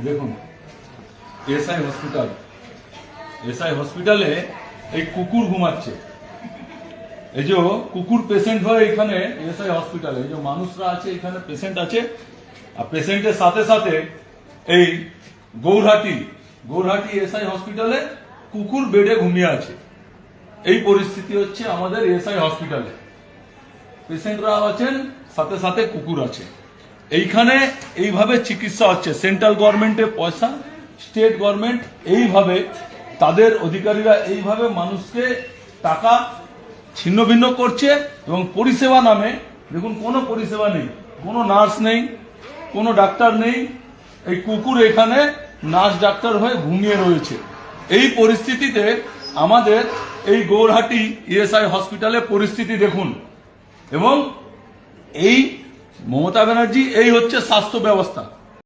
দেখুন SI hospital, SI হসপিটালে এই কুকুর ঘুমাচ্ছে। এই যে কুকুর পেশেন্ট হয় এখানে এসআই হসপিটালে, এই যে মানুষরা আছে এখানে পেশেন্ট আছে, আর পেশেন্টের সাথে সাথে এই গৌরহাটি এসআই হসপিটালে কুকুর বেডে ঘুমিয়ে আছে। এই পরিস্থিতি হচ্ছে আমাদের এসআই হসপিটালে, পেশেন্টরা আছেন সাথে সাথে কুকুর আছে। এইখানে এইভাবে চিকিৎসা হচ্ছে, সেন্ট্রাল গভর্নমেন্টের পয়সা, স্টেট গভর্নমেন্ট এইভাবে তাদের অধিকারীরা এইভাবে মানুষকে টাকা ছিন্ন ভিন্ন করছে এবং পরিষেবা নামে দেখুন কোনো পরিষেবা নেই, কোনো নার্স নেই, কোনো ডাক্তার নেই। এই কুকুর এখানে নার্স ডাক্তার হয়ে ঘুমিয়ে রয়েছে। এই পরিস্থিতিতে আমাদের এই গৌরহাটি ইএসআই হসপিটালের পরিস্থিতি দেখুন। এবং এই মমতা ব্যানার্জি এই হচ্ছে স্বাস্থ্য ব্যবস্থা।